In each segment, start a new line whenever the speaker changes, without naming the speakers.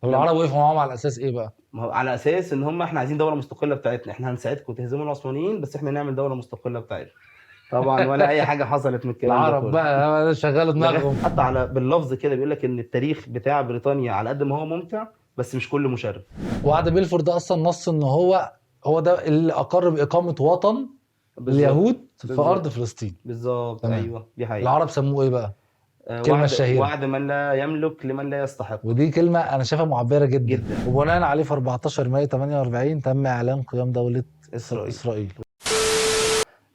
طب العرب وقفوا معاهم على اساس ايه بقى؟
ما هو على اساس ان هم احنا عايزين دوله مستقله بتاعتنا، احنا هنساعدكم تهزموا العثمانيين بس احنا نعمل دوله مستقله بتاعتنا. طبعا ولا اي حاجه حصلت من الكلام ده
العرب
كله.
بقى شغالوا
لغايه
دماغهم.
حتى على باللفظ كده بيقول لك ان التاريخ بتاع بريطانيا على قد ما هو ممتع بس مش كله مشرف.
وعد بلفور ده اصلا نص ان هو ده اللي اقر باقامه وطن
بالظبط.
اليهود في ارض
بالظبط.
فلسطين.
بالظبط
تمام.
ايوه دي حقيقه.
العرب سموه ايه بقى؟ الكلمه
وعد
الشهيره،
وعد من لا يملك لمن لا يستحق.
ودي كلمه انا شايفها معبره جدا،
جدا.
وبناء عليه في 14 مايو 48 تم اعلان قيام دوله
اسرائيل.
اسرائيل.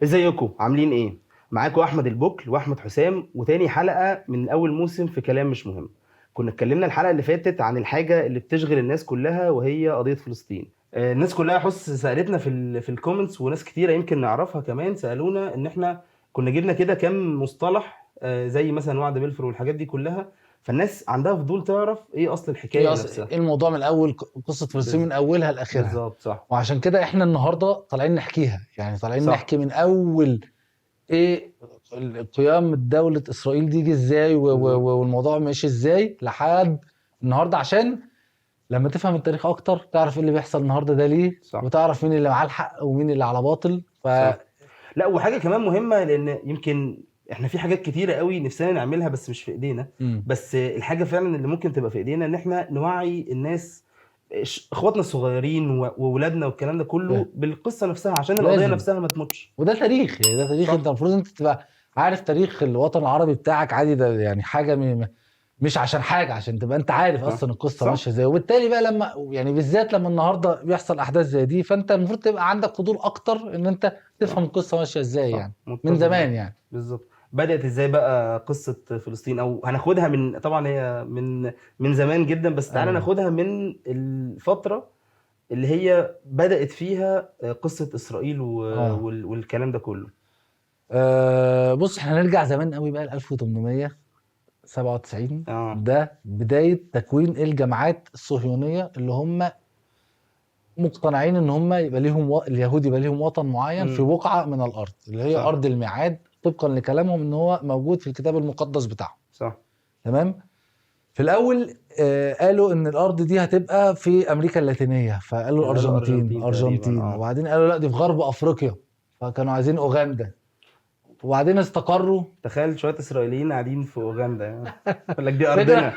ازيكم عاملين ايه؟ معاكم احمد البكل واحمد حسام، وتاني حلقه من اول موسم في كلام مش مهم. كنا اتكلمنا الحلقه اللي فاتت عن الحاجه اللي بتشغل الناس كلها وهي قضيه فلسطين. الناس كلها حس سالتنا في الكومنتس، وناس كتيره يمكن نعرفها كمان سالونا ان احنا كنا جبنا كده كام مصطلح زي مثلا وعد بلفور والحاجات دي كلها. فالناس عندها فضول تعرف ايه اصل الحكايه نفسها.
ايه الموضوع من اول، قصه فلسطين من اولها لاخرها.
بالظبط صح.
وعشان كده احنا النهارده طالعين نحكيها، يعني طالعين
صح.
نحكي من اول ايه قيام دولة اسرائيل دي جه ازاي
بالظبط.
والموضوع ماشي ازاي لحد النهارده، عشان لما تفهم التاريخ اكتر تعرف ايه اللي بيحصل النهارده ده ليه،
صح.
وتعرف مين اللي معاه الحق ومين اللي على باطل.
صح. لا وحاجه كمان مهمه، لان يمكن احنا في حاجات كتيره قوي نفسنا نعملها بس مش في ايدينا.
مم.
بس الحاجه فعلا اللي ممكن تبقى في ايدينا ان احنا نوعي الناس، اخواتنا الصغيرين واولادنا والكلام ده كله بالقصه نفسها عشان القضيه
لازم.
نفسها ما تموتش.
وده تاريخ، يعني ده تاريخ.
صح.
انت المفروض انت تبقى عارف تاريخ الوطن العربي بتاعك عادي، ده يعني حاجه مش عشان حاجه، عشان تبقى انت عارف
صح.
اصلا القصه
صح.
ماشيه ازاي. وبالتالي بقى لما يعني بالذات لما النهارده بيحصل احداث زي دي، فانت المفروض تبقى عندك فضول اكتر ان انت
صح.
تفهم القصه ماشيه ازاي،
صح
يعني من
متفق
زمان
معاك.
يعني.
بالظبط. بدأت ازاي بقى قصة فلسطين، او هناخدها من، طبعا هي من زمان جدا، بس تعالى
ايوه.
ناخدها من الفترة اللي هي بدأت فيها قصة إسرائيل
اه.
والكلام ده كله.
بص احنا نرجع زمان قوي بقى ل 1897.
اه.
ده بدايه تكوين الجماعات الصهيونيه اللي هم مقتنعين ان هم يبقى ليهم اليهود يبقى ليهم وطن معين في
امم.
بقعه من الارض اللي هي
صح.
ارض الميعاد، طبقا لكلامهم ان هو موجود في الكتاب المقدس بتاعهم.
صح.
تمام. في الاول قالوا ان الارض دي هتبقى في امريكا اللاتينيه، فقالوا
كان قالوا
الارجنتين
أرجنتين تقريبا
ارجنتين،
اه.
وبعدين قالوا لا دي في غرب افريقيا، فكانوا عايزين اوغندا، وبعدين استقروا.
تخيل شوية إسرائيليين قاعدين في أوغندا يعني. يقول لك دي
فكرة.
أرضنا.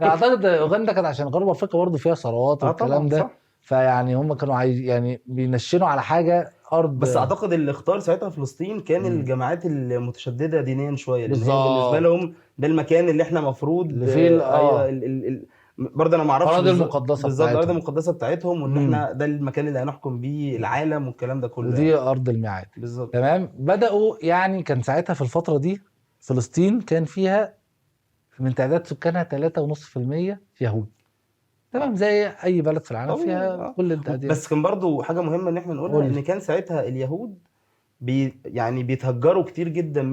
اعتقد اوغندا كانت عشان غرب افريقيا برضه فيها ثروات
اه
والكلام
طبعا
ده،
صح.
فيعني هم كانوا يعني بينشنوا على حاجه
بس
ارض.
أعتقد اللي اختار ساعتها فلسطين كان
مم.
الجماعات المتشددة دينيا شوية، لأن هي بالنسبة
بالظبط.
لهم ده المكان اللي احنا
اللي
مفروض
فيه
أيوه برضه أنا ما أعرفش
الاراضي
بالظبط
المقدسه
بالظبط الأرض
بتاعتهم.
المقدسة بتاعتهم، وإن
امم.
احنا ده المكان اللي هنحكم بيه العالم والكلام ده كله
ودي
يعني.
ارض الميعاد.
بالظبط.
تمام. بداوا يعني كان ساعتها في الفتره دي فلسطين كان فيها من تعداد سكانها 3.5% يهود. تمام، زي اي بلد في العالم
طبيعي
فيها
اه.
كل الاديان.
بس كان برضو حاجه مهمه ان احنا نقولها،
قول لي.
ان كان ساعتها اليهود يعني بيتهجروا كتير جدا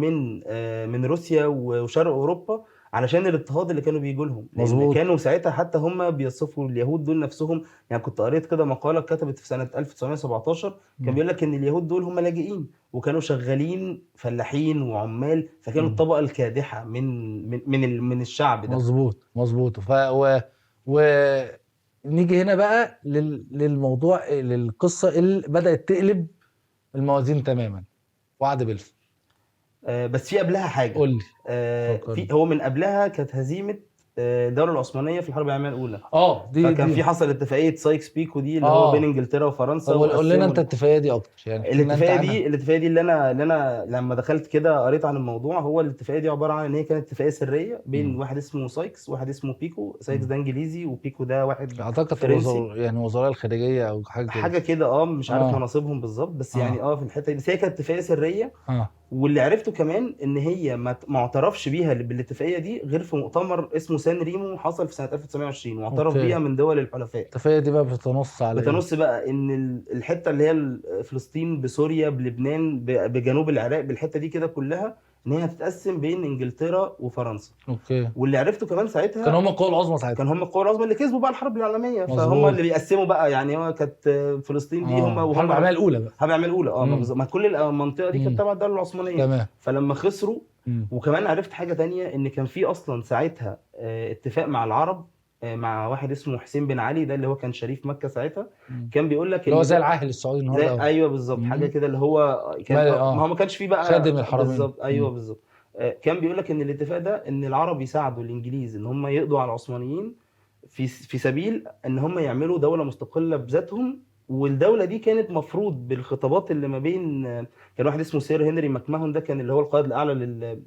من روسيا وشرق اوروبا علشان الاضطهاد اللي كانوا بيجوا لهم، لان
مظبوط.
كانوا ساعتها حتى هم بيصفوا اليهود دول نفسهم. يعني كنت قريت كده مقاله كتبت في سنه 1917، كان
مم.
بيقول لك ان اليهود دول هم لاجئين وكانوا شغالين فلاحين وعمال، فكانوا
مم.
الطبقه الكادحه من الشعب ده.
مظبوط مظبوط. و نيجي هنا بقى للموضوع، للقصه اللي بدات تقلب الموازين تماما. وعد بلفور.
بس في قبلها حاجة.
قول لي.
في
فكرني.
هو من قبلها كانت هزيمة الدولة العثمانية في الحرب العالمية الأولى.
اه دي
فكان
دي
في حصل اتفاقية سايكس بيكو دي اللي هو بين
اه
إنجلترا وفرنسا،
طب قول لنا
وقسموا
انت الاتفاقيه دي اكتر، يعني احكي لنا انت
الاتفاقية
عنها.
دي. الاتفاقية دي اللي أنا لما دخلت كده قريت عن الموضوع، هو الاتفاقية دي عبارة عن إن هي كانت اتفاقية سرية بين
مم.
واحد اسمه سايكس وواحد اسمه بيكو. سايكس
مم.
ده إنجليزي وبيكو ده واحد
اعتقد
فرنسي.
يعني وزراء الخارجيه او حاجه كده.
حاجة كده اه، مش عارف
اه.
مناصبهم بالظبط، بس يعني
اه.
اه في الحتة دي، بس هي كانت اتفاقية سرية.
اه.
واللي عرفته كمان ان هي ما اعترفش بيها بالاتفاقيه دي غير في مؤتمر اسمه سان ريمو حصل في سنه 1920، واعترف
اوكي.
بيها من دول الحلفاء.
الاتفاقيه دي بقى بتنص على ايه؟
بتنص بقى ان الحته اللي هي فلسطين بسوريا بلبنان بجنوب العراق بالحته دي كده كلها، ان هي هتتقسم بين انجلترا وفرنسا.
اوكي.
واللي عرفته كمان
كانوا
ساعتها،
هم القوى العظمى
كان
ساعتها.
هم القوى العظمى اللي كسبوا بقى الحرب العالميه، فهم اللي
مظبوط.
بيقسموا بقى. يعني هو كانت فلسطين دي هم
اه الحرب
وهم
العالميه الاولى بقى.
حرب العالميه الاولى اه،
امم.
ما كل المنطقه دي كانت
امم.
تبع الدوله العثمانيه.
تمام.
فلما خسروا،
امم.
وكمان عرفت حاجه تانية، ان كان في اصلا ساعتها اتفاق مع العرب مع واحد اسمه حسين بن علي، ده اللي هو كان شريف مكة ساعتها.
مم.
كان بيقول لك
اللي هو
ان
زي
ده
العاهل السعودي
زي
النهارده أوي.
ايوه بالظبط حاجه
مم.
كده، اللي هو كان ما هو ما كانش فيه
خادم
بقى
الحرمين.
بالظبط، ايوه بالظبط. كان بيقول لك ان الاتفاق ده ان العرب يساعدوا الانجليز ان هم يقضوا على العثمانيين في سبيل ان هم يعملوا دوله مستقله بذاتهم. والدوله دي كانت مفروض بالخطابات اللي ما بين كان واحد اسمه سير هنري ماكماهون، ده كان اللي هو القائد الاعلى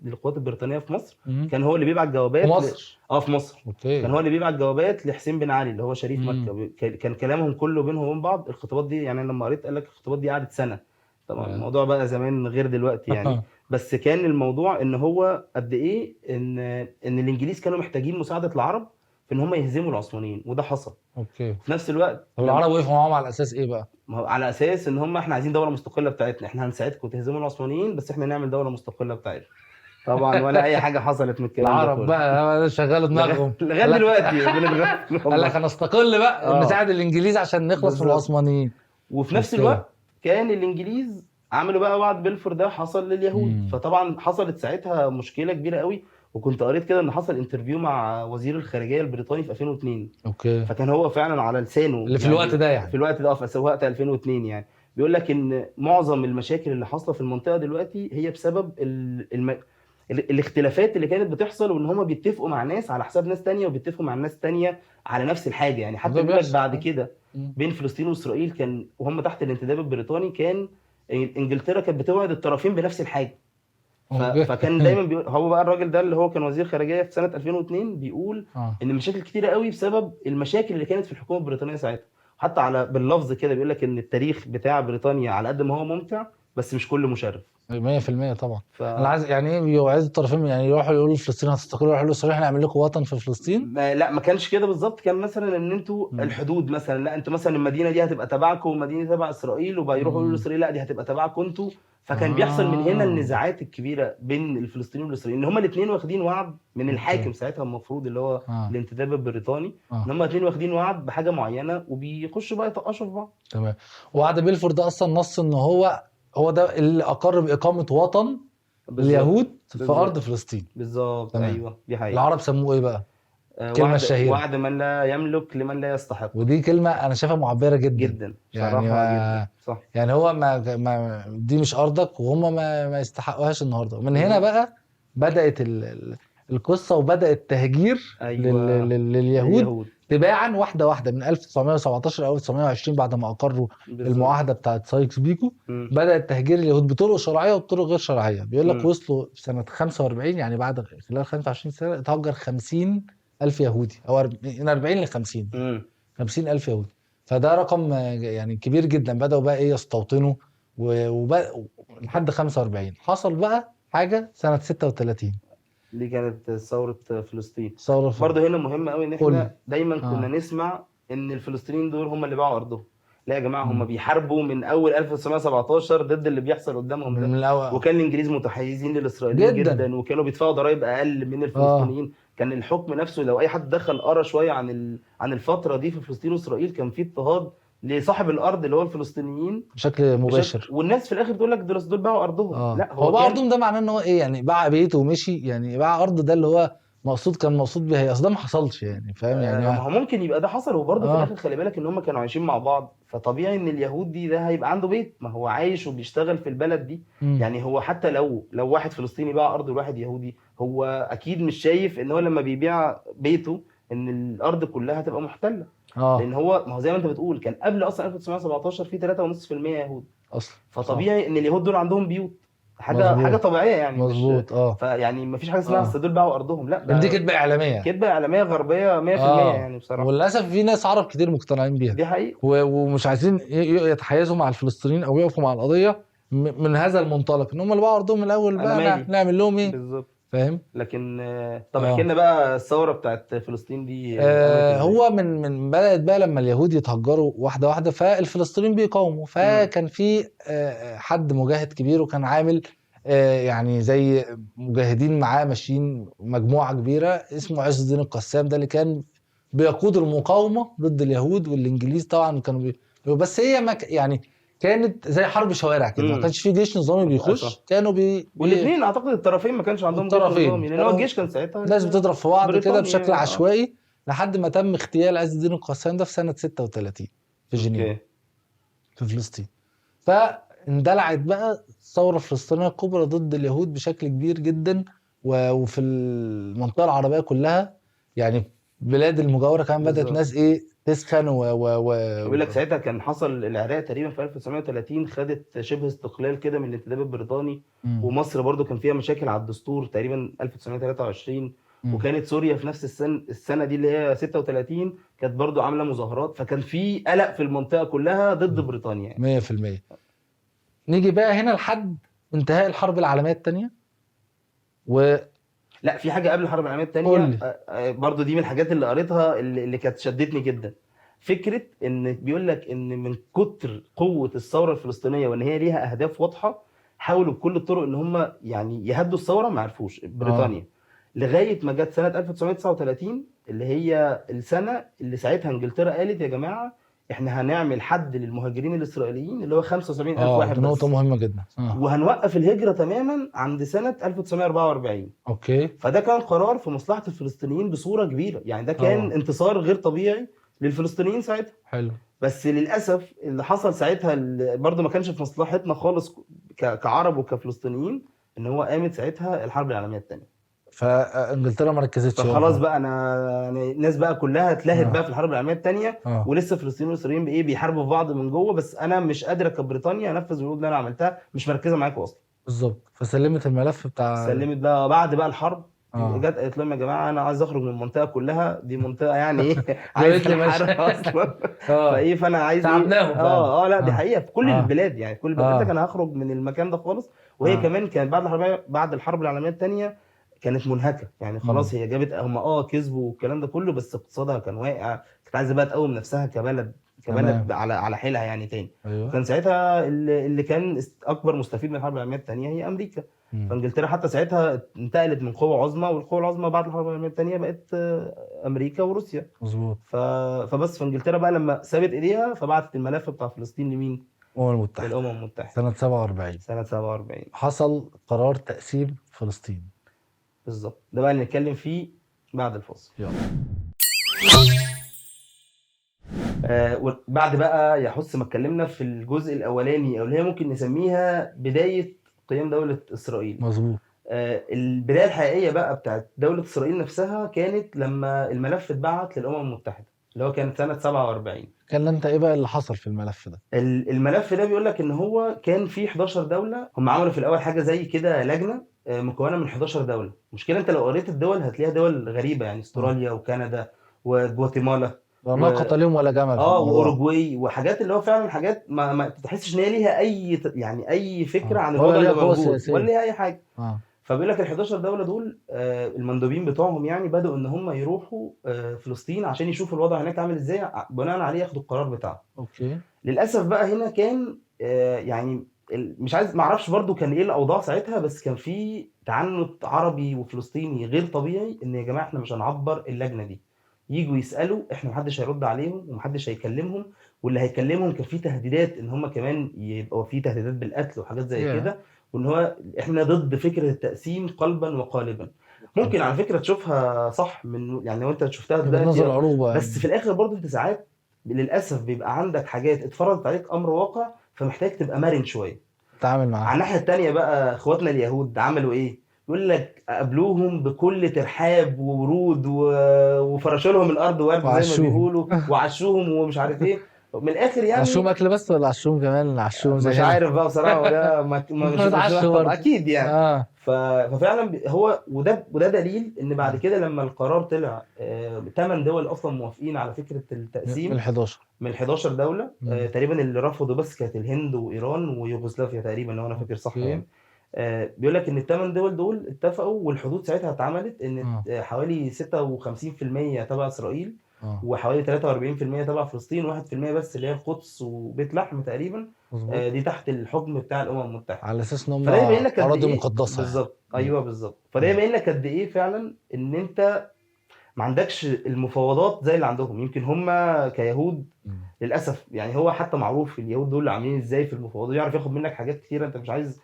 للقوات البريطانيه في مصر.
مم.
كان هو اللي بيبعت
في
جوابات
مصر.
في مصر.
اوكي.
كان هو اللي بيبعت جوابات لحسين بن علي اللي هو شريف
مم.
مكة. كان كلامهم كله بينهم وبين بعض. الخطابات دي يعني أنا لما قريت قال لك الخطابات دي قعدت سنة. طبعا الموضوع بقى زمان غير دلوقتي يعني. بس كان الموضوع ان هو قد ايه ان الانجليز كانوا محتاجين مساعدة العرب في ان هم يهزموا العثمانيين، وده حصل.
اوكي.
في نفس الوقت
طب العرب وقفوا معاهم على اساس ايه بقى؟
ما هو على اساس ان هم احنا عايزين دولة مستقلة بتاعتنا، احنا هنساعدكم تهزموا العثمانيين بس احنا نعمل دولة مستقلة بتاعتنا. طبعا ولا اي حاجة حصلت من الكلام ده
العرب
كله.
بقى شغالوا دماغهم.
لغايه
قال لك
دلوقتي بنتغفل
قال لك
والله.
هنستقل بقى نساعد الانجليز عشان نخلص من
بالظبط.
العثمانيين.
وفي نفس
اوكي.
الوقت كان الانجليز عملوا بقى وعد بلفور ده حصل لليهود.
مم.
فطبعا حصلت ساعتها مشكله كبيره قوي. وكنت قريت كده ان حصل انترفيو مع وزير الخارجيه البريطاني في 2002.
اوكي.
فكان هو فعلا على لسانه
اللي في
يعني
الوقت ده يعني.
في الوقت ده في وقت 2002 يعني. بيقول لك ان معظم المشاكل اللي حاصله في المنطقه دلوقتي هي بسبب الاختلافات اللي كانت بتحصل، وان هم بيتفقوا مع ناس على حساب ناس تانية وبيتفقوا مع ناس تانية على نفس الحاجه يعني. حتى
ده
بيقول لك
بيحصل.
بعد كده
مم.
بين فلسطين واسرائيل كان وهم تحت الانتداب البريطاني كان انجلترا كانت بتوعد الطرفين بنفس الحاجه.
اوكي.
فكان دايما هو بقى الراجل ده اللي هو كان وزير خارجيه في سنه 2002 بيقول ان مشاكل كتيره قوي بسبب المشاكل اللي كانت في الحكومه البريطانيه ساعتها. حتى على باللفظ كده بيقول لك ان التاريخ بتاع بريطانيا على قد ما هو ممتع بس مش كله مشرف.
100% طبعا. انا عايز يعني ايه يوعدوا الطرفين؟ يعني يروحوا يقولوا فلسطين هتستقل، يروحوا يقولوا اسرائيل هنعمل لكم وطن في فلسطين؟
لا ما كانش كده بالظبط. كان مثلا ان انتوا الحدود مثلا، لا انتوا مثلا المدينه دي هتبقى تبعكم ومدينه تبع اسرائيل، وبيروحوا يقولوا لاسرائيل لا دي هتبقى تبعكم انتوا. فكان بيحصل من هنا النزاعات الكبيره بين الفلسطينيين والاسرائيليين، ان هما الاثنين واخدين وعد من الحاكم ساعتها المفروض اللي هو الانتداب البريطاني. ان هما الاثنين واخدين وعد بحاجه معينه وبيخشوا بقى يطقشوا في بعض.
تمام. وعد بلفور ده اصلا نص ان هو ده اللي اقر باقامه وطن اليهود في ارض فلسطين.
بالظبط. ايوه دي حقيقه.
العرب سموه ايه بقى؟ الكلمه الشهيره
وعد من لا يملك لمن لا يستحق.
ودي كلمه انا شايفها معبره جدا
جدا
يعني
جدا صح.
يعني هو ما دي مش ارضك وهم ما يستحقوهاش النهارده. من هنا بقى بدات القصه وبدا التهجير لليهود تباعا واحده واحده من 1917 او 1920 بعد ما اقروا المعاهده بتاعه سايكس بيكو. بدا التهجير اليهود بطرق شرعيه وبطرق غير شرعيه. بيقول لك وصلوا في سنه 45 يعني بعد خلال 25 سنه اتهجر 50,000 يهودي او من 40 ل 50,000 يهودي. فده رقم يعني كبير جدا. بداوا بقى ايه يستوطنوا لحد 45 حصل بقى حاجه سنه 36
دي كانت ثورة فلسطين.
ثورة
برضه هنا مهم قوي ان احنا دايما كنا نسمع ان الفلسطينيين دول هم اللي باعوا ارضهم. لا يا جماعه هم بيحاربوا من اول 1917 ضد اللي بيحصل قدامهم ده. وكان الانجليز متحيزين للاسرائيليين جدا وكانوا بيدفعوا ضرائب اقل من الفلسطينيين. كان الحكم نفسه لو اي حد دخل قرا شويه عن الفتره دي في فلسطين واسرائيل كان في اضطهاد لصاحب الارض اللي هو الفلسطينيين
بشكل مباشر.
والناس في الاخر تقول لك دول باعوا ارضهم. لا
هو باع ارضهم ده معناه ان هو ايه يعني باع بيته ومشي يعني باع ارض. ده اللي هو كان مقصود بيها. اصل ده ما حصلش يعني فاهم يعني
ما هو ممكن يبقى ده حصل. وبرضه في الاخر خلي بالك ان هم كانوا عايشين مع بعض. فطبيعي ان اليهودي ده هيبقى عنده بيت. ما هو عايش وبيشتغل في البلد دي. يعني هو حتى لو واحد فلسطيني باع ارض لواحد يهودي هو اكيد مش شايف ان هو لما بيبيع بيته ان الارض كلها هتبقى محتله. لان هو ما هو زي ما انت بتقول كان قبل اصلا 1917 في 3.5% يهود اصلا. فطبيعي ان اليهود دول عندهم بيوت. حاجه طبيعيه يعني.
مظبوط.
فيعني ما فيش حاجه اسمها اصل دول باعوا ارضهم. لا
دي كدبه اعلاميه.
كدبه اعلاميه غربيه 100% يعني بصراحه.
وللاسف في ناس عرب كتير مقتنعين بيها.
دي حقيقه.
ومش عايزين يتحيزوا مع الفلسطينيين او يقفوا مع القضيه من هذا المنطلق ان هم اللي باعوا ارضهم من الاول. بقى نعمل لهم ايه
بالظبط.
فاهم.
لكن طب احكي لنا بقى الثوره بتاعت فلسطين دي.
هو من بدات بقى لما اليهود يتهجروا واحده واحده فالفلسطينيين بيقاوموا. فكان في حد مجاهد كبير وكان عامل يعني زي مجاهدين معاه ماشيين مجموعه كبيره اسمه عز الدين القسام. ده اللي كان بيقود المقاومه ضد اليهود والانجليز. طبعا كانوا بس هي يعني كانت زي حرب شوارع كده. ما كانش في جيش نظامي بيخش. كانوا
والاثنين اعتقد الطرفين ما كانش عندهم جيش نظامي لان هو الجيش كان ساعتها
ناس بتضرب في بعض كده بشكل عشوائي لحد ما تم اغتيال عز الدين القسام ده في سنة 36 في جنيف
اوكي.
في فلسطين. فاندلعت بقى الثورة الفلسطينية الكبرى ضد اليهود بشكل كبير جدا، وفي المنطقة العربية كلها، يعني البلاد المجاورة كمان بدأت
بالظبط.
ناس ايه تسخن
بيقول لك ساعتها كان حصل العراق تقريبا في 1930 خدت شبه استقلال كده من الانتداب البريطاني،
مم.
ومصر برضو كان فيها مشاكل على الدستور تقريبا 1923،
مم.
وكانت سوريا في نفس السنه دي اللي هي 36 كانت برضو عامله مظاهرات، فكان في قلق في المنطقه كلها ضد بريطانيا يعني.
100%. نيجي بقى هنا لحد انتهاء الحرب العالمية الثانية. وقول
لا، في حاجه قبل الحرب العالميه الثانيه
لي.
برضو دي من الحاجات اللي قريتها اللي كانت شدتني جدا. فكره ان بيقول لك ان من كتر قوه الثوره الفلسطينيه وان هي ليها اهداف واضحه، حاولوا بكل الطرق ان هم يعني يهدوا الثوره، ما عرفوش بريطانيا لغايه ما جت سنه 1939 اللي هي السنه اللي ساعتها انجلترا قالت يا جماعه احنا هنعمل حد للمهاجرين الاسرائيليين اللي هو 75,000 واحد
دي نقطة
بس،
مهمة جدا.
وهنوقف الهجره تماما عند سنه 1944.
اوكي.
فده كان قرار في مصلحة الفلسطينيين بصورة كبيرة، يعني ده كان
طبعا.
انتصار غير طبيعي للفلسطينيين ساعتها.
حلو.
بس للأسف اللي حصل ساعتها برضه ما كانش في مصلحتنا خالص كعرب وكفلسطينيين، ان هو قامت ساعتها الحرب العالمية الثانية.
فانجلترا ما ركزتش بقى في
فخلاص
الحرب.
بقى انا يعني الناس بقى كلها اتلهت بقى في الحرب العالمية الثانية،
اه
ولسه فلسطين والاسرائيليين بايه بيحاربوا في بعض من جوه، بس انا مش قادره كبريطانيا انفذ الوعود اللي انا عملتها، مش مركزه معاكم اصلا.
بالظبط. فسلمت الملف بتاع.
سلمت بقى بعد بقى الحرب،
اه
جت قالت لهم يا جماعه انا عايز اخرج من المنطقه كلها، دي منطقه يعني ايه
قالت
عايزه
لي ماشي.
الحرب اصلا.
اه
فايه فانا عايز ايه
تعبناهم فعلا.
لا دي
اه
حقيقه في كل
اه
البلاد، يعني في كل البلاد قالت لك
اه
انا هخرج من المكان ده خالص. وهي
اه
كمان كانت بعد الحرب العالميه الثانيه كانت منهكه، يعني
مم.
خلاص هي جابت هم كسبوا والكلام ده كله، بس اقتصادها كان واقع، كانت عايزه بقى تقوم نفسها كبلد
تمام.
على حيلها يعني تاني.
ايوه.
وكان ساعتها اللي كان اكبر مستفيد من الحرب العالميه الثانيه هي امريكا.
مم.
فانجلترا حتى ساعتها انتقلت من قوة عظمى، والقوة العظمى بعد الحرب العالمية الثانية بقت أمريكا وروسيا.
مظبوط.
فبس فانجلترا بقى لما سابت ايديها فبعتت الملف بتاع فلسطين لمين؟
الأمم المتحدة
للأمم المتحدة
سنة 47
سنة 47.
حصل قرار تقسيم فلسطين.
بالظبط، ده بقى اللي نتكلم فيه بعد الفاصل.
يلا.
بعد بقى يحس ما اتكلمنا في الجزء الأولاني أو اللي هي ممكن نسميها بداية قيام دولة إسرائيل.
مظبوط.
البداية الحقيقية بقى بتاعت دولة إسرائيل نفسها كانت لما الملف اتبعت للأمم المتحدة اللي هو كانت سنة 47.
كان انت ايه بقى اللي حصل في الملف ده؟
الملف ده بيقول لك ان هو كان فيه 11 دولة، هم عملوا في الاول حاجة زي كده لجنة مكونة من 11 دولة. مشكلة انت لو قريت الدول هتلاقيها دول غريبة، يعني استراليا وكندا وجواتيمالا
لا ناقة لهم ولا جمل في الموضوع.
واوروجواي، وحاجات اللي هو فعلا حاجات ما تحسش ان هي ليها يعني اي فكرة عن
ولا
الوضع
ليها
اللي
قوة
موجود ولا
سياسية.
ليها اي حاجة.
اه
فبيقول لك ال 11 دولة دول المندوبين بتوعهم يعني بدأوا ان هم يروحوا فلسطين عشان يشوفوا الوضع هناك عامل ازاي، بناء عليه ياخدوا القرار بتاعهم.
اوكي.
للاسف بقى هنا كان يعني مش عايز ما اعرفش برضو كان ايه الاوضاع ساعتها، بس كان في تعنت عربي وفلسطيني غير طبيعي ان يا جماعه احنا مش هنعبر اللجنه دي، يجوا يسالوا احنا محدش هيرد عليهم ومحدش هيكلمهم، واللي هيكلمهم كان في تهديدات ان هم كمان يبقوا في تهديدات بالقتل وحاجات زي
يا
كده، وان هو احنا ضد فكره التقسيم قلبا وقالبا. ممكن على فكره تشوفها صح من يعني لو انت شفتها
من نظر
دلوقتي،
العروبة
بس في
يعني.
الاخر برضو انت ساعات للاسف بيبقى عندك حاجات اتفرضت عليك امر واقع، فمحتاج تبقى مرن شويه.
تعامل
على
معاها.
الناحيه التانيه بقى اخواتنا اليهود عملوا ايه؟ يقول لك قابلوهم بكل ترحاب وورود وفرشوا لهم الارض ورد زي ما
وعشوهم.
بيقولوا، وعشوهم ومش عارف ايه، من الاخر
عشوهم
يعني.
اكل بس ولا عشوهم كمان عشوهم زي
مش
هنا؟
عارف بقى بصراحه، وده
المفروض
مش
عشوا
طب
برضه.
اكيد يعني.
اه
ففعلا هو وده دليل ان بعد كده لما القرار طلع 8 دول اصلا موافقين على فكره
من ال
التقسيم
11.
من 11 دولة.
مم.
تقريبا اللي رفضوا بس كانت الهند وإيران ويوغوسلافيا تقريبا لو أنا فاكر صح
اوكي.
يعني. بيقول لك إن الثمان دول دول اتفقوا، والحدود ساعتها اتعملت إن
اه
حوالي 56% تبع إسرائيل،
اه
وحوالي 43% تبع فلسطين، 1% بس اللي هي القدس وبيت لحم تقريبا
مظبوط.
دي تحت الحكم بتاع الأمم المتحدة.
على اساس ان هم
فده يبين لك قد
اراضي
إيه
مقدسة يعني.
بالظبط،
مم.
أيوه بالظبط، فده
مم.
يبين لك قد إيه فعلا إن أنت ما عندكش المفاوضات زي اللي عندهم. يمكن هم كيهود
مم.
للاسف يعني، هو حتى معروف اليهود دول عاملين ازاي في المفاوضات، يعرف ياخد منك حاجات كتيره انت مش عايز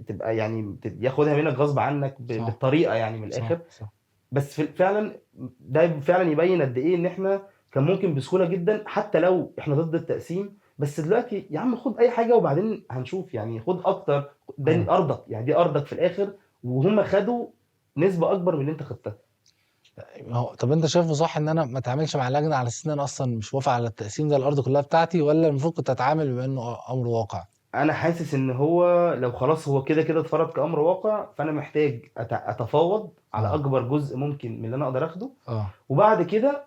تبقى يعني ياخدها منك غصب عنك
صح
بالطريقه يعني من
صح
الاخر.
صح.
بس فعلا ده فعلا يبين قد ايه ان احنا كان ممكن بسهوله جدا، حتى لو احنا ضد التقسيم، بس دلوقتي يا عم خد اي حاجه وبعدين هنشوف، يعني خد اكتر، ده ارضك، يعني دي ارضك في الاخر، وهم خدوا نسبه اكبر من اللي انت خدتها.
طب انت شايفه صح ان انا ما اتعاملش مع اللجنه على اساس ان انا اصلا مش موافق على التقسيم ده، الارض كلها بتاعتي، ولا المفروض كنت اتعامل بما انه امر واقع؟
انا حاسس ان هو لو خلاص هو كده كده اتفرض كامر واقع، فانا محتاج اتفاوض على
اه
اكبر جزء ممكن من اللي انا اقدر اخده،
اه
وبعد كده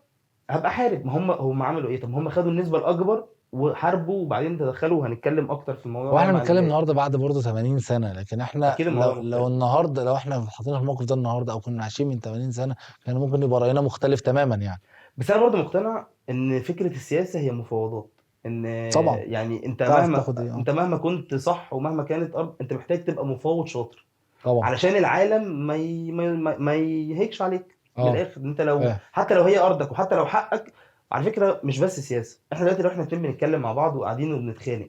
هبقى حارب. ما هم عملوا ايه؟ طب ما هم خدوا النسبه الاكبر وحاربوا وبعدين تدخلوا، وهنتكلم اكتر في الموضوع ده
واحنا
مع
بنتكلم
اللي
النهارده بعد برضه 80 سنه، لكن احنا
اكيد الموضوع
لو
مختلف.
النهارده، لو احنا حاطين الموقف ده النهارده او كنا عايشين من 80 سنه، كان ممكن يبقى راينا مختلف تماما يعني.
بس انا برضو مقتنع ان فكره السياسه هي مفاوضات، ان
طبعا.
يعني انت
تعرف
مهما
تاخد ايه؟ اه
انت مهما كنت صح ومهما كانت ارض، انت محتاج تبقى مفاوض شاطر
طبعا.
علشان العالم ما يهيكش عليك من
اه
الاخر. انت لو
فاهم.
حتى لو هي ارضك وحتى لو حقك، على فكره مش بس سياسه، احنا دلوقتي لو احنا اتنين بنتكلم مع بعض وقاعدين وبنتخانق،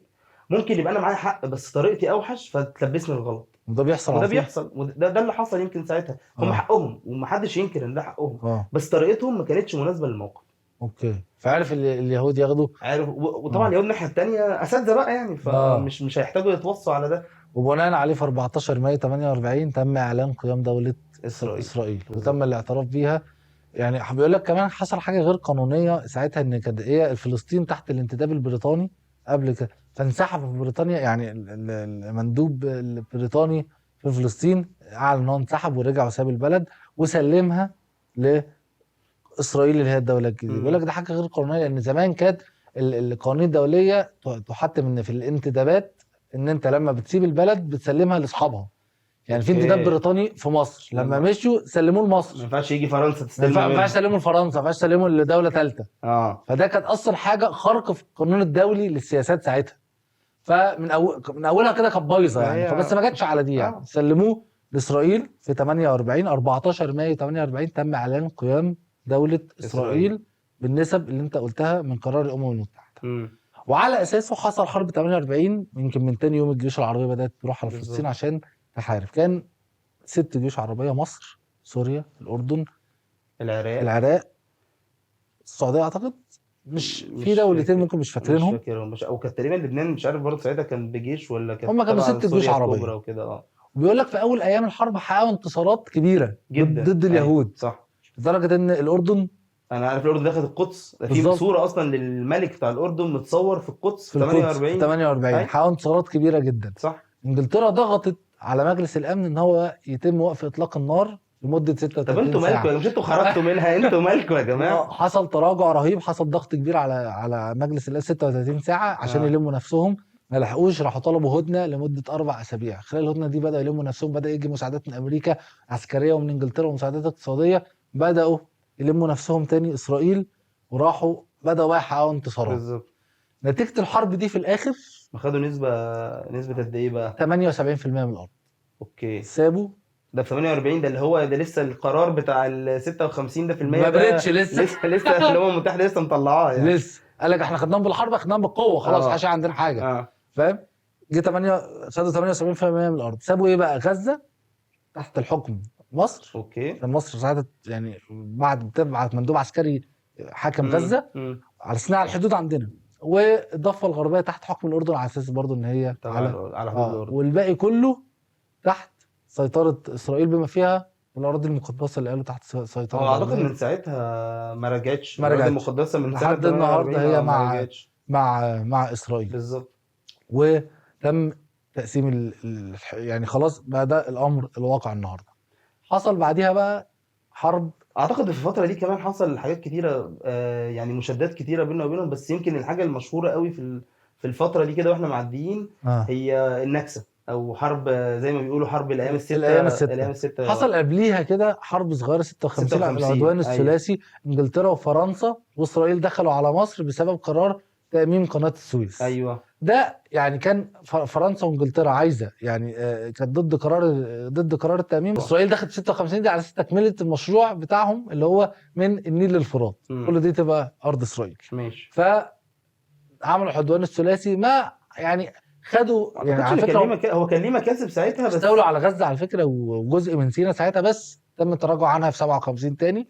ممكن يبقى انا معايا حق بس طريقتي اوحش فتلبسني الغلط.
وده بيحصل
وده
على طول.
بيحصل، وده اللي حصل يمكن ساعتها. هم
اه
حقهم ومحدش ينكر ان ده حقهم،
اه
بس طريقتهم ما كانتش مناسبه للموقف.
اوكي، فعارف اليهود ياخدوا.
عارف، وطبعا
اه
اليهود الناحيه التانيه اساتذه بقى يعني،
اه
فمش هيحتاجوا يتوصوا على ده.
وبناء عليه في 14 مايو 48 تم اعلان قيام دوله
اسرائيل
اسرائيل، وتم
بالظبط.
الاعتراف بيها. يعني بيقول لك كمان حصل حاجه غير قانونيه ساعتها، ان كانت هي فلسطين تحت الانتداب البريطاني قبل كده، فانسحب في بريطانيا، يعني المندوب البريطاني في فلسطين اعلن ان هو انسحب ورجع وساب البلد وسلمها لاسرائيل اللي هي الدوله الجديده. بيقول لك
امم
ده حاجه غير قانونيه، لان زمان كانت القوانين الدوليه تحتم ان في الانتدابات ان انت لما بتسيب البلد بتسلمها لاصحابها. يعني في انتداب
اوكي.
بريطاني في مصر، لما
لما
مشوا سلموه
ما
لمصر.
ينفعش يجي فرنسا
ما
تستلمها
ينفعش
منهم.
تسلمه لفرنسا، ما ينفعش تسلمه لدوله ثالثه.
اه
فده كانت اصلا حاجه خارقه في القانون الدولي للسياسات ساعتها. من اولها كده كانت بايظه
ما
يعني،
هي
فبس ما جاتش على دي يعني،
اه
سلموه لاسرائيل في 48. 14 مايو 48 تم اعلان قيام دوله
اسرائيل.
اسرائيل بالنسب اللي انت قلتها من قرار الامم المتحده.
امم
وعلى اساسه حصل حرب 48. يمكن من تاني يوم الجيوش العربيه بدات تروح على فلسطين
بالظبط.
عشان تحارب. كان 6 جيوش عربيه: مصر، سوريا، الاردن،
العراق.
العراق، السعوديه اعتقد. مش في
مش
دولتين
فاكر،
ممكن مش
مش
فاكرينهم.
فاكرهم، مش او كانت تقريبا لبنان، مش عارف برضه ساعتها كان بجيش ولا كانت
هم كانوا
تبع
6 جيوش
سوريا الكبرى
عربيه.
وكده. اه
وبيقول لك في اول ايام الحرب حققوا انتصارات كبيره
جدا
ضد
ايوه
اليهود،
صح.
لدرجه ان الاردن.
انا عارف الاردن دخلت القدس، ده في
بالظبط.
صوره اصلا للملك بتاع الاردن متصور في القدس
في
في
القدس في
48.
48
اي
حققوا انتصارات كبيره جدا.
صح.
انجلترا ضغطت على مجلس الامن ان هو يتم وقف اطلاق النار لمده
طب
36
انتوا مالكم
ساعه.
مش انتوا خرجتوا منها؟ انتوا مالكم يا جماعه؟
حصل تراجع رهيب، حصل ضغط كبير على مجلس الامن 36 ساعه عشان
اه
يلموا نفسهم. ما لحقوش، راحوا طلبوا هدنه لمده 4 اسابيع. خلال الهدنه دي بداوا يلموا نفسهم، بدا يجي مساعدات من امريكا عسكريه ومن انجلترا ومساعدات اقتصاديه. بداوا يلموا نفسهم تاني اسرائيل، وراحوا بداوا بقى يحققوا انتصارات.
بالظبط.
نتيجه الحرب دي في الاخر
خدوا نسبه قد ايه بقى؟
78% من الارض
اوكي.
سابوا.
ده في 48، ده اللي هو ده لسه القرار بتاع ال 56 ده في المية
ما بردش
ده
لسه.
لسه الامم المتحده لسه مطلعاه يعني.
لسه قال لك احنا خدناهم بالحرب، خدناهم بالقوه، خلاص حاشا
اه
عندنا حاجه.
اه
فاهم. جه 8 خدوا 78% من الارض. سابوا ايه بقى؟ غزه تحت الحكم مصر.
اوكي.
كان مصر ساعتها يعني بعد بتبعت مندوب عسكري حاكم غزه
امم
على صناعه الحدود عندنا، والضفه الغربيه تحت حكم الاردن على اساس برضو ان هي
طبعا
على
على حدود الاردن.
والباقي كله تحت سيطره اسرائيل، بما فيها الاراضي المقدسه اللي قالوا تحت سيطره
هو اعتقد
دوليه.
من ساعتها ما رجعتش
ما
الاراضي
رجعتش
المقدسه من سنه
لحد النهارده،
48،
هي
ما
مع
رجعتش.
اسرائيل.
بالظبط.
وتم تقسيم يعني خلاص بقى ده الامر الواقع النهارده. حصل بعديها بقى حرب.
اعتقد في الفتره دي كمان حصل حاجات كتيره، يعني مشادات كتيره بيننا وبينهم، بس يمكن الحاجه المشهوره قوي في الفتره دي كده واحنا معديين
اه
هي النكسه، او حرب زي ما بيقولوا حرب الايام السته.
الايام
الايام
السته.
السته
حصل قبليها كده حرب صغيره 56 على
56
العدوان
ايوه.
الثلاثي. انجلترا وفرنسا واسرائيل دخلوا على مصر بسبب قرار تاميم قناه السويس.
ايوه
ده يعني كان فرنسا وانجلترا عايزه، يعني كانت ضد قرار التاميم. اسرائيل دخلت 56 دي على اساس تكمله المشروع بتاعهم اللي هو من النيل للفرات،
امم
كل دي تبقى ارض اسرائيل.
ماشي.
فعملوا العدوان الثلاثي، ما يعني خدوا
ما
يعني
اعتقدش
على
ان كان ليه
فكره
هو كان ليه مكاسب ساعتها
استولوا
بس.
على غزه على فكره وجزء من سيناء ساعتها، بس تم التراجع عنها في 57 تاني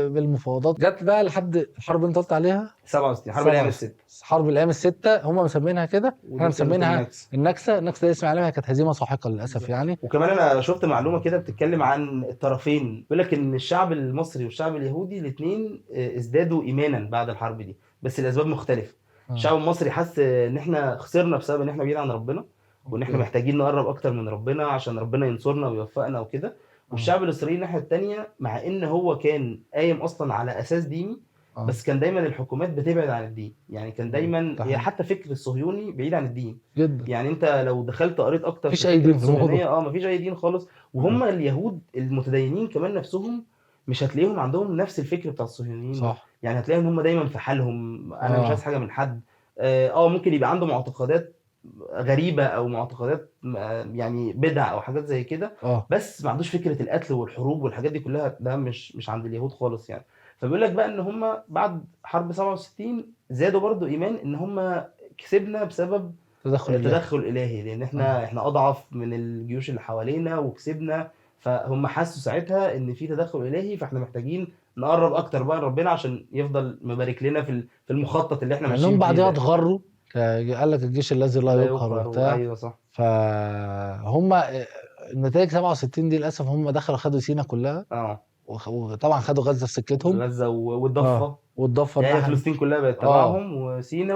بالمفاوضات. جت بقى لحد الحرب اللي انت قلت عليها
67 حرب الايام الست.
حرب الايام الستة هم مسمينها كده، احنا مسمينها النكسة. النكسة دي اسم عليها كانت هزيمة ساحقة للاسف يعني.
وكمان انا شفت معلومة كده بتتكلم عن الطرفين، بيقول لك ان الشعب المصري والشعب اليهودي الاثنين ازدادوا ايمانا بعد الحرب دي، بس الاسباب مختلفة. الشعب المصري حس ان احنا خسرنا بسبب ان احنا بعيد عن ربنا، وان احنا محتاجين نقرب اكتر من ربنا عشان ربنا ينصرنا ويوفقنا وكده. والشعب الاسرائيلي الناحيه الثانيه، مع ان هو كان قايم اصلا على اساس ديني، بس كان دايما الحكومات بتبعد عن الدين. يعني كان دايما هي حتى فكر الصهيوني بعيد عن الدين
جدا.
يعني انت لو دخلت قريت اكتر
مفيش
في
اي
فكره
دين
الصهيونيه مفيش اي دين خالص. وهم اليهود المتدينين كمان نفسهم مش هتلاقيهم عندهم نفس الفكر بتاع الصهيونيين.
صح.
يعني هتلاقيهم هم دايما في حالهم، انا مش عايز حاجه من حد. ممكن يبقى عنده معتقدات غريبه او معتقدات يعني بدع او حاجات زي كده، بس ما عندوش فكره القتل والحروب والحاجات دي كلها. ده مش عند اليهود خالص يعني. فبيقول لك بقى ان هم بعد حرب 67 زادوا برضو ايمان ان هم كسبنا بسبب تدخل الهي، لان احنا اضعف من الجيوش اللي حوالينا وكسبنا. فهم حسوا ساعتها ان في تدخل الهي، فاحنا محتاجين نقرب اكتر بقى لربنا عشان يفضل مبارك لنا في المخطط اللي احنا ماشيين فيه.
بعدها اتغروا، قال لك الجيش الذي لا يقهر وبتاع.
ايوه صح.
فهم النتائج 67 دي للاسف هم دخلوا خدوا سينا كلها. وطبعا خدوا غزه في سكتهم،
غزه والضفه.
والضفه
يعني فلسطين كلها بقت تبعهم، وسينا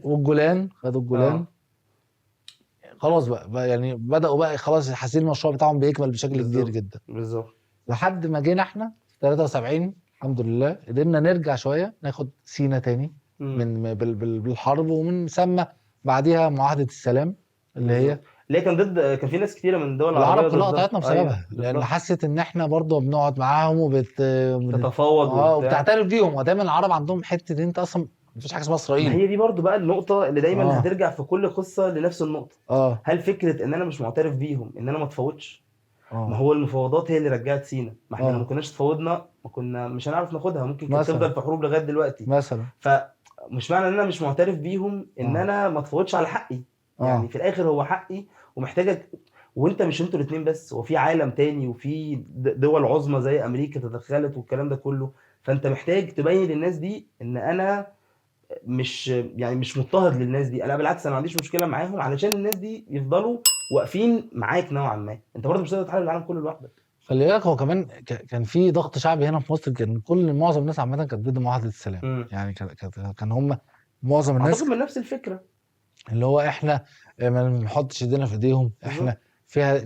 والجولان
خدوا الجولان. خلاص بقى يعني بداوا بقى خلاص حاسين المشروع بتاعهم بيكمل بشكل كبير جدا.
بالظبط.
لحد ما جينا احنا 73 الحمد لله قدرنا نرجع شويه ناخد سينا تاني من بالحرب، ومن ثم بعديها معاهده السلام اللي هي
كان في ناس كتيره من الدول
العرب كلها قطعتنا بسببها. لان حست ان احنا برضه بنقعد معاهم
وبتتفاوض
وبتعترف بيهم. ودايما العرب عندهم حته انت اصلا مفيش حاجه اسمها اسرائيل.
ما هي دي برضو بقى النقطه اللي دايما هترجع في كل قصه لنفس النقطه. هل فكره ان انا مش معترف بيهم ان انا ما اتفاوضش؟ ما هو المفاوضات هي اللي رجعت سينا. ما احنا لو ما كناش اتفاوضنا ما كنا مش هنعرف ناخدها، ممكن كانت تفضل في حروب لغايه دلوقتي
مثلا.
فمش معنى ان انا مش معترف بيهم ان انا ما اتفاوضش على حقي. يعني في الاخر هو حقي ومحتاجك. وانت مش انتوا الاثنين بس، وفي عالم تاني وفي دول عظمى زي امريكا تدخلت والكلام ده كله. فانت محتاج تبين للناس دي ان انا مش مضطهد للناس دي. انا بالعكس انا ما عنديش مشكله معاهم، علشان الناس دي يفضلوا واقفين معاك نوعا ما. انت برضه مش هتقدر تحارب العالم كله لوحدك.
خلي بالك هو كمان كان في ضغط شعبي هنا في مصر. كان معظم الناس عامه كانت ضد معاهده السلام. يعني كان هم معظم الناس
اعتقد من نفس الفكره
اللي هو احنا ما نحطش ايدينا في ايديهم. احنا فيها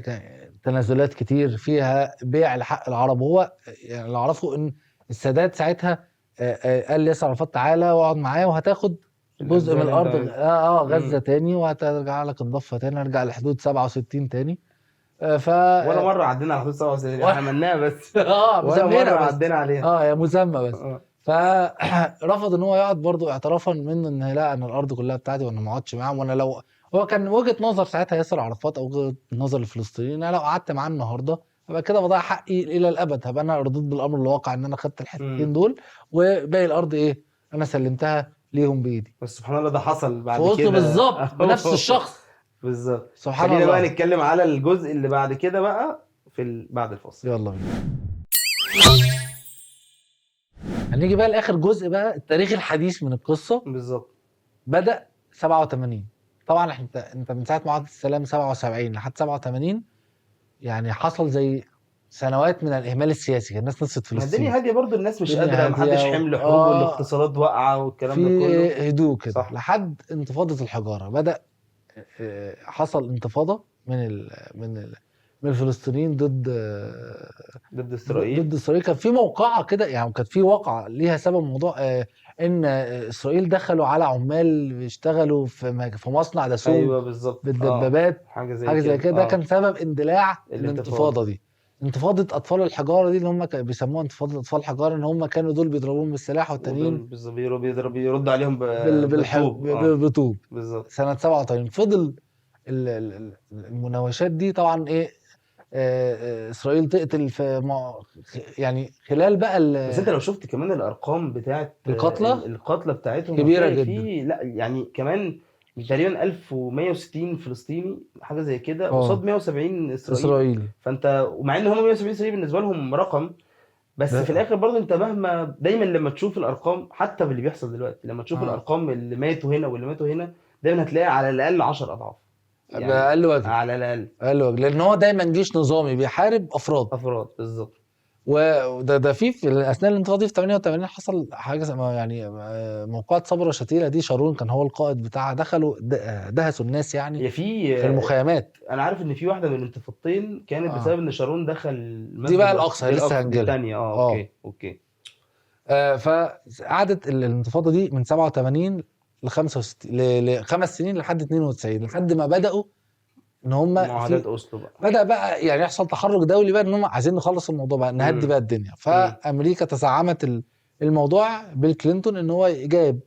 تنازلات كتير، فيها بيع لحق العرب. هو يعني اللي اعرفه ان السادات ساعتها قال لياسر عرفات تعالى واقعد معايا وهتاخد جزء من الارض غزه تاني، وهترجع لك الضفه تاني، ارجع لحدود 67 تاني.
ولا مره عدينا على حدود 67 احنا عملناها بس ولا مره عدينا عليها
يا مسمى بس. فرفض ان هو يقعد برضه اعترافا منه ان لا انا الارض كلها بتاعتي وانا ما اقعدش معاهم. وانا لو هو كان وجهه نظر ساعتها ياسر عرفات او وجهه نظر الفلسطينيين، انا لو قعدت معاه النهارده هبقى كده بضيع حقي الى الابد. هبقى انا رضيت بالامر الواقع ان انا خدت الحتتين دول، وباقي الارض ايه انا سلمتها ليهم بايدي.
بس سبحان الله ده حصل بعد
كده بالظبط بنفس الشخص
بالظبط.
سبحان الله.
خلينا بقى نتكلم على الجزء اللي بعد كده بقى بعد الفاصل.
يلا بينا. هنيجي بقى لاخر جزء بقى التاريخ الحديث من القصه.
بالظبط.
بدأ 87. طبعا انت من ساعه معاهده السلام 77 لحد 87 يعني حصل زي سنوات من الاهمال السياسي. الناس نسيت فلسطين،
الدنيا هاديه برضو، الناس مش قادره، محدش حمل حروب والاقتصادات واقعه والكلام ده كله،
في هدوء كده لحد انتفاضه الحجاره. بدأ حصل انتفاضه من الفلسطينيين ضد اسرائيل. كان في موقعه كده يعني، كانت في واقعه ليها سبب. موضوع ان اسرائيل دخلوا على عمال بيشتغلوا في مصنع دسوق.
ايوه بالظبط،
بالدبابات حاجه زي كده. ده كان سبب اندلاع الانتفاضه دي. انتفاضه اطفال الحجاره دي اللي هم بيسموها انتفاضه اطفال الحجاره، ان هم كانوا دول بيضربوهم بالسلاح والتانيين
بيرد عليهم
بالطوب.
بالظبط.
سنه 87 فضل المناوشات دي طبعا ايه. اسرائيل تقتل في يعني خلال بقى
بس انت لو شفت كمان الارقام بتاعت
القتلى
بتاعتهم
كبيره جدا.
لا يعني كمان مش تقريبا 1160 فلسطيني حاجه زي كده قصاد 170
اسرائيلي.
فانت ومع ان هم 170 اسرائيلي بالنسبه لهم رقم، بس في الاخر برضه انت مهما دايما لما تشوف الارقام حتى باللي بيحصل دلوقتي، لما تشوف الارقام اللي ماتوا هنا واللي ماتوا هنا دايما هتلاقي على الاقل 10 اضعاف يعني
بأقل وجه،
على الاقل
اقل وجه، لان هو دايما جيش نظامي بيحارب افراد
بالظبط.
وده في اثناء الانتفاضه في 88 حصل حاجه يعني موقعة صبرا شتيله دي، شارون كان هو القائد بتاعها، دخلوا دهسوا الناس يعني
هي
في المخيمات.
انا عارف ان في واحده من الانتفاضتين كانت بسبب ان شارون دخل المسجد
دي بقى الاقصى لسه هنجيلها.
الثانيه اوكي.
فقعدت الانتفاضه دي من 87 ل 65 لخمس سنين لحد 92، لحد ما بداوا ان هم
معاهدات اوسلو بقى
بدا يعني يحصل تحرك دولي بقى ان هم عايزين نخلص الموضوع بقى، نهدي بقى الدنيا. فامريكا تزعمت الموضوع بيل كلينتون ان هو جايب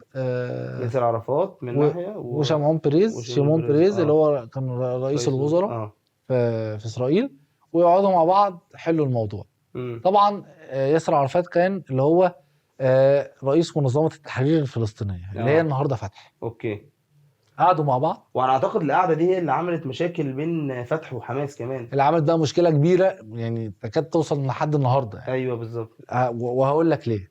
ياسر عرفات من ناحيه
وشيمون بيريز اللي هو كان رئيس الوزراء في اسرائيل، ويقعدوا مع بعض حلوا الموضوع. طبعا ياسر عرفات كان اللي هو رئيس منظمه التحرير الفلسطينيه اللي هي النهارده فتح. قعدوا مع بعض،
وانا اعتقد القعده دي هي اللي عملت مشاكل بين فتح وحماس كمان،
اللي عملت بقى مشكله كبيره يعني تكاد توصل لحد النهارده يعني.
ايوه بالظبط.
وهقول لك ليه.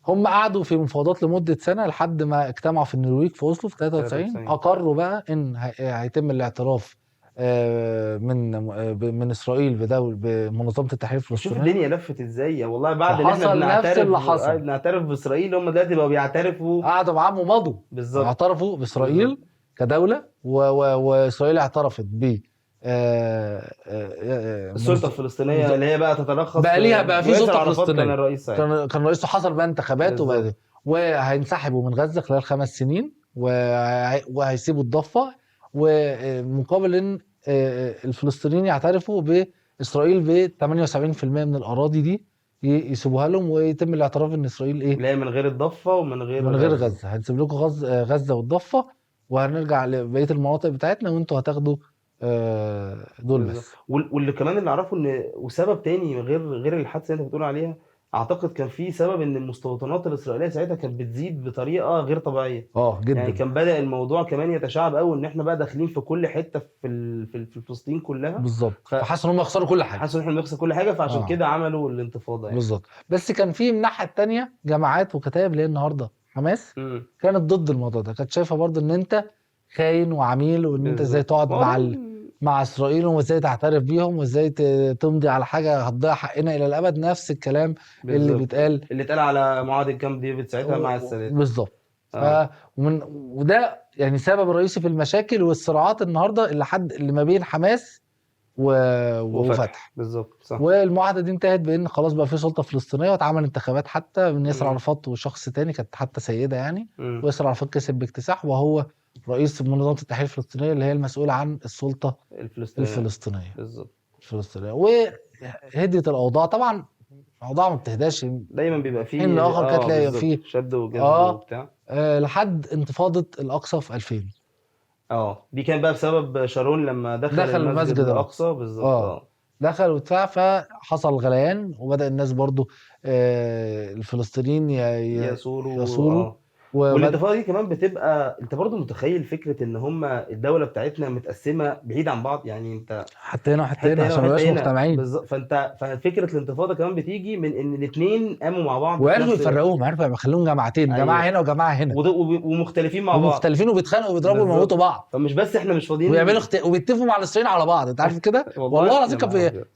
هم قعدوا في مفاوضات لمده سنه لحد ما اجتمعوا في النرويج في اوسلو في 93. اقروا بقى ان هيتم الاعتراف من اسرائيل بمنظمه التحرير الفلسطينيه.
شوف الدنيا لفت ازاي والله، بعد ان احنا بنعترف باسرائيل هم دلوقتي بقوا بيعترفوا،
قعدوا معاهم ومضوا
بالظبط،
اعترفوا باسرائيل كدوله واسرائيل اعترفت ب
السلطه الفلسطينيه اللي هي بقى تتلخص
بقى ليها بقى في سلطه فلسطينيه.
كان الرئيس
كان رئيسه حصل بقى انتخابات وهينسحبوا من غزه خلال 5 سنين وهيسيبوا الضفه، ومقابل ان الفلسطينيين يعترفوا باسرائيل ب 78% من الاراضي دي يسيبوها لهم، ويتم الاعتراف ان اسرائيل
لا من غير الضفه ومن غير
غزه. هنسيب لكم غزه والضفه وهنرجع لبقيه المناطق بتاعتنا وانتوا هتاخدوا دول بس.
واللي كمان اللي اعرفه ان وسبب تاني غير الحادثه اللي انت بتقول عليها، اعتقد كان في سبب ان المستوطنات الاسرائيليه ساعتها كانت بتزيد بطريقه غير طبيعيه
جدا.
يعني كان بدا الموضوع كمان يتشعب قوي ان احنا بقى داخلين في كل حته في فلسطين كلها
بالظبط. فحسوا ان هم يخسروا كل حاجه،
حسوا ان احنا بنخسر كل حاجه، فعشان كده عملوا الانتفاضه يعني.
بالظبط. بس كان في من الناحيه الثانيه جماعات وكتائب اللي هي النهارده حماس كانت ضد الموضوع ده، كانت شايفه برضه ان انت خاين وعميل، وان انت ازاي تقعد مع اسرائيل وازاي تعترف بيهم وازاي تمضي على حاجه هتضيع حقنا الى الابد. نفس الكلام اللي اتقال على
معاهده كامب ديفيد ساعتها مع السادات
بالظبط. وده يعني سبب رئيسي في المشاكل والصراعات النهارده اللي ما بين حماس وفتح.
بالظبط صح.
والمعاهده دي انتهت بان خلاص بقى في سلطه فلسطينيه، واتعمل انتخابات حتى من ياسر عرفات وشخص تاني كانت حتى سيده يعني، وياسر عرفات كسب باكتساح وهو رئيس منظمه التحرير الفلسطينيه اللي هي المسؤوله عن السلطه الفلسطينيه
بالظبط
الفلسطينيه. وهديت الاوضاع طبعا، الاوضاع ما بتهداش،
دايما بيبقى فيه
ان اخر كانت تلاقي فيه
شد وجذب وبتاع
لحد انتفاضه الاقصى في 2000.
دي كان بقى بسبب شارون لما دخل المسجد الاقصى بالظبط.
دخل ودفع، فحصل غليان وبدا الناس برضو الفلسطينيين يثوروا
والانتفاضه دي كمان بتبقى انت برضو متخيل فكره ان هم الدوله بتاعتنا متقسمه بعيد عن بعض، يعني انت
حتى هنا وحتى هنا عشان ما يبقاش مجتمعين
بالظبط. ففكره الانتفاضه كمان بتيجي من ان الاثنين قاموا مع بعض
وعرفوا يفرقوهم، عرفوا يخلوهم جماعتين، جماعه هنا وجماعه هنا
ومختلفين مع بعض،
ومختلفين وبيتخانقوا وبيضربوا ويموتوا بعض.
فمش بس احنا مش فاضيين
ويعملوا وبيتفقوا مع الاسرائيليين على بعض، انت عارف كده والله العظيم.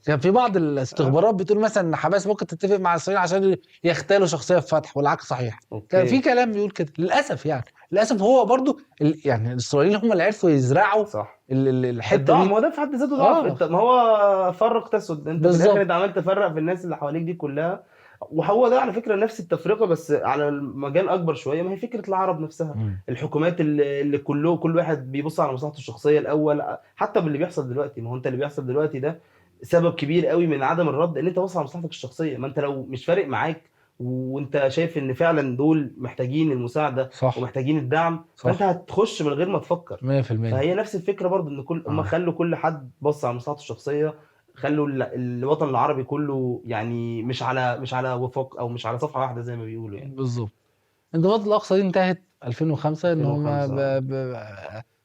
كان في بعض الاستخبارات بتقول مثلا ان حماس ممكن تتفق مع الاسرائيليين عشان يغتالوا شخصيه في فتح، والعكس صحيح. كان في كلام بيقول كده للاسف يعني. للاسف هو برضو يعني الاسرائيليين هم اللي عرفوا يزرعوا
صح
الحته دي.
ما هو ده في حد ذاته ضعف. ما هو فرق تسد، انت في الاخر انت عملت تفرق في الناس اللي حواليك دي كلها. وهو ده على فكره نفس التفرقه بس على المجال اكبر شويه، ما هي فكره العرب نفسها. الحكومات اللي كل واحد بيبص على مصلحته الشخصيه الاول، حتى باللي بيحصل دلوقتي. ما هو انت اللي بيحصل دلوقتي ده سبب كبير قوي من عدم الرد، ان انت بص على مصلحتك الشخصيه. ما انت لو مش فارق معاك وانت شايف ان فعلا دول محتاجين المساعده صح. ومحتاجين الدعم صح. فانت هتخش من غير ما تفكر 100%. فهي نفس الفكره برضو، ان هم خلوا كل حد بص على مصلحته الشخصيه، خلوا الوطن العربي كله يعني مش على وفاق او مش على صفحه واحده زي ما بيقولوا يعني.
بالظبط. انتفاضه الاقصى دي انتهت 2005 ان هم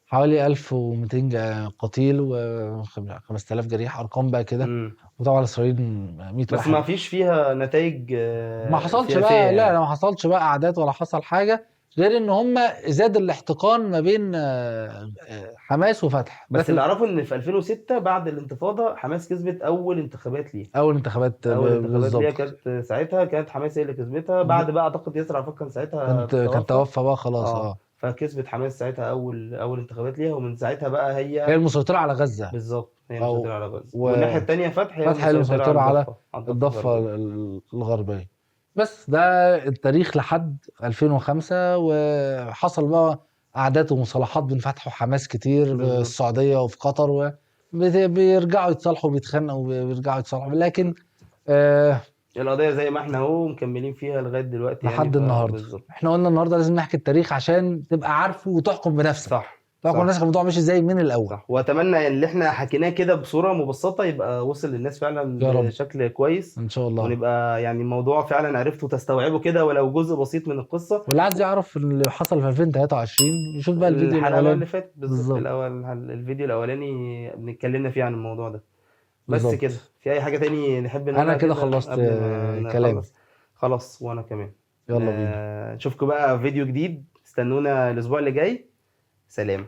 حوالي 1200 قتيل و5000 جريح، ارقام بقى كده.
مم.
وطبعا اسرائيل 100
بس
واحد.
ما فيش فيها نتائج
ما حصلش
سياسيه
بقى، لا
يعني.
ما حصلش بقى اعداد ولا حصل حاجه، غير ان هم زاد الاحتقان ما بين حماس وفتح. ده
بس اللي اعرفه ان في 2006 بعد الانتفاضه حماس كسبت اول انتخابات ليها.
اول انتخابات
اول انتخابات ليها
بالظبط.
كانت ساعتها كانت حماس هي اللي كسبتها، بعد بقى اعتقد ياسر عرفات كان ساعتها
كان
توفى.
توفى بقى خلاص.
اه
اه
فكسبت حماس ساعتها اول انتخابات ليها، ومن ساعتها بقى
هي
هي
المسيطره على غزه.
بالظبط هي المسيطره
او
على غزه، والناحيه
وفتح
التانيه فتح هي
هي
المسيطره على
المسيطره على
الضفه
الضفه
الغربيه.
الغربيه. بس ده التاريخ لحد 2005. وحصل بقى اعداد ومصالحات بين فتح وحماس كتير في
بالظبط.
السعوديه وفي قطر، وبيرجعوا يتصالحوا وبيتخانقوا وبيرجعوا يتصالحوا، لكن آه
القضيه زي ما احنا اهو مكملين فيها لغايه دلوقتي يعني،
لحد النهارده.
فبالظبط.
احنا قلنا النهارده لازم نحكي التاريخ عشان تبقى عارفه وتحكم بنفسك،
صح
تحكم
صح
بنفسك الموضوع ماشي ازاي من الاول.
صح. واتمنى ان اللي احنا حكيناه كده بصوره مبسطه يبقى وصل للناس فعلا
يا رب
بشكل كويس،
ان شاء الله.
ونبقى يعني الموضوع فعلا عرفتوا تستوعبوا كده ولو جزء بسيط من القصه.
واللي عايز يعرف اللي حصل في 2023 يشوف بقى الفيديو
الحلقه بقى
الاولاني.
اللي فاتت بالظبط،
بالظبط
الاول الفيديو الاولاني بنتكلمنا فيه عن الموضوع ده. بس كده،
بالظبط.
في اي حاجه تاني نحب
انا
نقولها
كده
كده
خلصت
قبل ما
كلامي.
نخلص؟ خلاص وانا كمان.
يلا بينا.
نشوفكم بقى في فيديو جديد، استنونا الاسبوع اللي جاي. سلام.